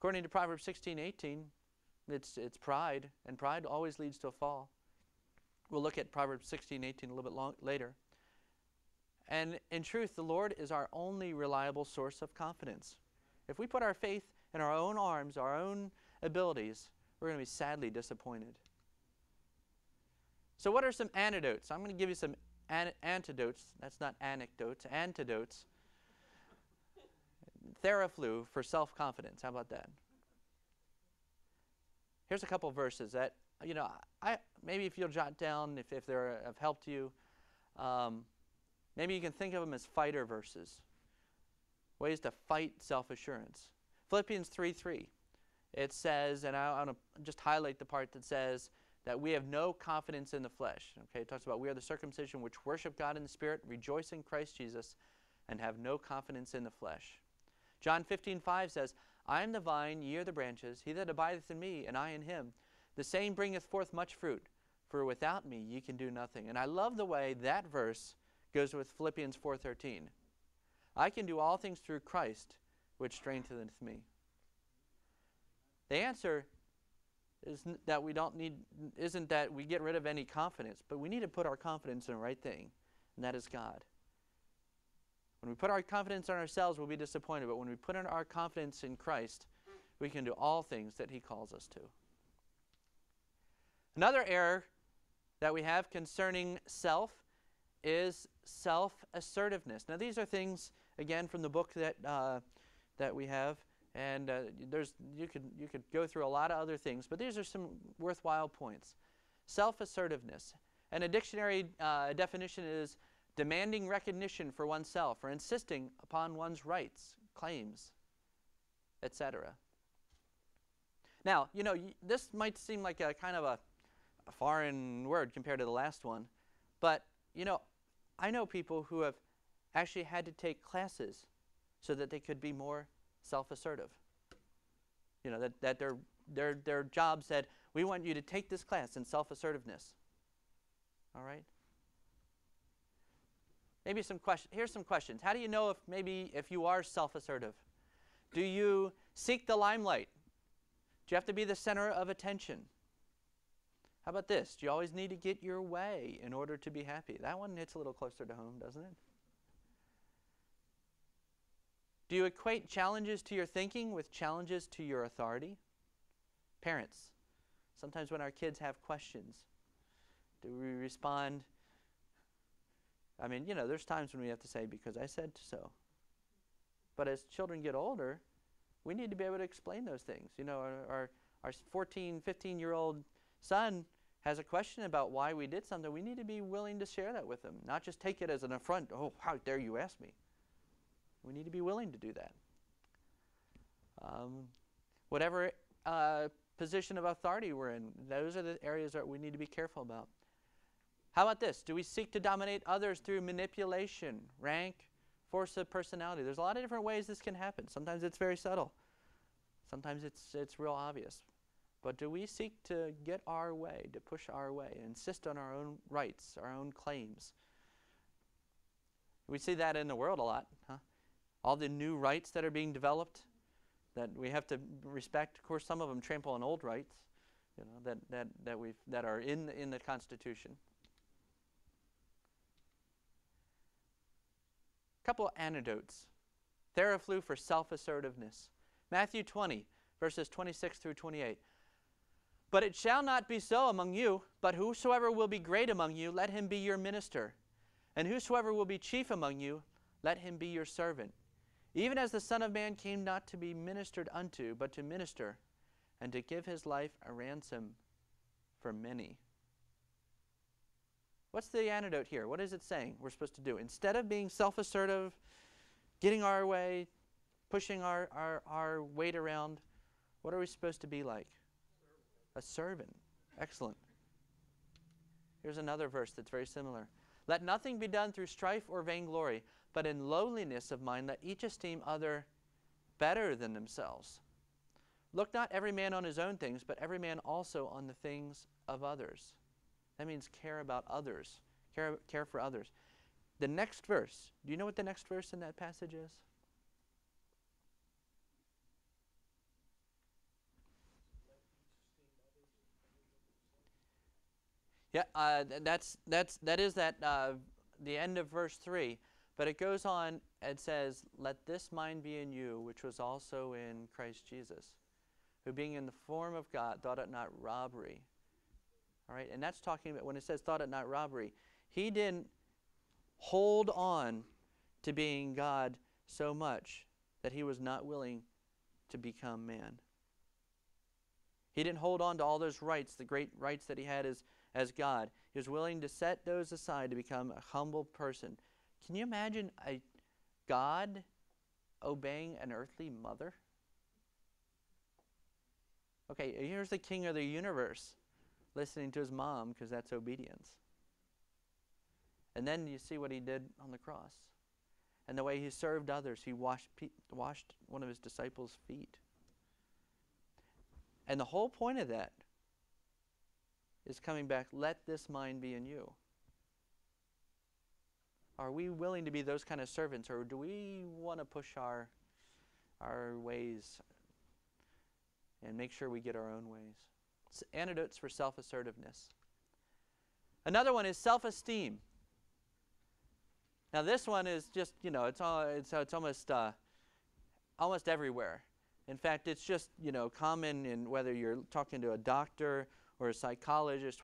According to Proverbs 16:18, it's pride, and pride always leads to a fall. We'll look at Proverbs 16:18 a little bit later. And in truth, the Lord is our only reliable source of confidence. If we put our faith in our own arms, our own abilities, we're going to be sadly disappointed. So what are some antidotes? I'm going to give you some antidotes. That's not anecdotes, antidotes. Theraflu for self-confidence. How about that? Here's a couple verses that, maybe if you'll jot down, if they have helped you, maybe you can think of them as fighter verses. Ways to fight self-assurance. Philippians 3:3. It says, and I want to just highlight the part that says that we have no confidence in the flesh. Okay, it talks about we are the circumcision which worship God in the Spirit, rejoice in Christ Jesus, and have no confidence in the flesh. John 15:5 says, I am the vine, ye are the branches. He that abideth in me, and I in him, the same bringeth forth much fruit. For without me ye can do nothing. And I love the way that verse goes with Philippians 4:13. I can do all things through Christ, which strengtheneth me. The answer isn't that we get rid of any confidence, but we need to put our confidence in the right thing, and that is God. When we put our confidence in ourselves, we'll be disappointed, but when we put our confidence in Christ, we can do all things that he calls us to. Another error that we have concerning self is self-assertiveness. Now these are things, again, from the book that we have, and you could go through a lot of other things, but these are some worthwhile points. Self-assertiveness. And a dictionary definition is demanding recognition for oneself or insisting upon one's rights, claims, etc. Now, this might seem like a kind of a foreign word compared to the last one, but, I know people who have actually had to take classes so that they could be more self-assertive. That their job said, we want you to take this class in self-assertiveness. All right? Maybe here's some questions. How do you know if you are self-assertive? Do you seek the limelight? Do you have to be the center of attention? How about this? Do you always need to get your way in order to be happy? That one hits a little closer to home, doesn't it? Do you equate challenges to your thinking with challenges to your authority? Parents, sometimes when our kids have questions, do we respond? There's times when we have to say, because I said so. But as children get older, we need to be able to explain those things. Our 14, 15-year-old son has a question about why we did something. We need to be willing to share that with him, not just take it as an affront. Oh, how dare you ask me? We need to be willing to do that. Whatever position of authority we're in, those are the areas that we need to be careful about. How about this? Do we seek to dominate others through manipulation, rank, force of personality? There's a lot of different ways this can happen. Sometimes it's very subtle. Sometimes it's real obvious. But do we seek to get our way, to push our way, insist on our own rights, our own claims? We see that in the world a lot, huh? All the new rights that are being developed that we have to respect. Of course, some of them trample on old rights, that are in the Constitution. A couple of antidotes. Theraflu for self-assertiveness. Matthew 20, verses 26 through 28. But it shall not be so among you, but whosoever will be great among you, let him be your minister. And whosoever will be chief among you, let him be your servant. Even as the Son of Man came not to be ministered unto, but to minister, and to give his life a ransom for many. What's the antidote here? What is it saying we're supposed to do? Instead of being self-assertive, getting our way, pushing our weight around, what are we supposed to be like? A servant. Excellent. Here's another verse that's very similar. Let nothing be done through strife or vainglory, but in lowliness of mind let each esteem other better than themselves. Look not every man on his own things, but every man also on the things of others. That means care about others, care for others. The next verse, do you know what the next verse in that passage is? Yeah, that is the end of verse 3. But it goes on and says, "Let this mind be in you, which was also in Christ Jesus, who being in the form of God thought it not robbery." All right, and that's talking about when it says thought it not robbery. He didn't hold on to being God so much that he was not willing to become man. He didn't hold on to all those rights, the great rights that he had as God. He was willing to set those aside to become a humble person. Can you imagine a God obeying an earthly mother? Okay, here's the king of the universe listening to his mom because that's obedience. And then you see what he did on the cross. And the way he served others. He washed one of his disciples' feet. And the whole point of that is coming back, let this mind be in you. Are we willing to be those kind of servants, or do we want to push our ways and make sure we get our own ways? It's antidotes for self-assertiveness. Another one is self-esteem. Now this one is just, it's almost everywhere. In fact, it's just, common in whether you're talking to a doctor or a psychologist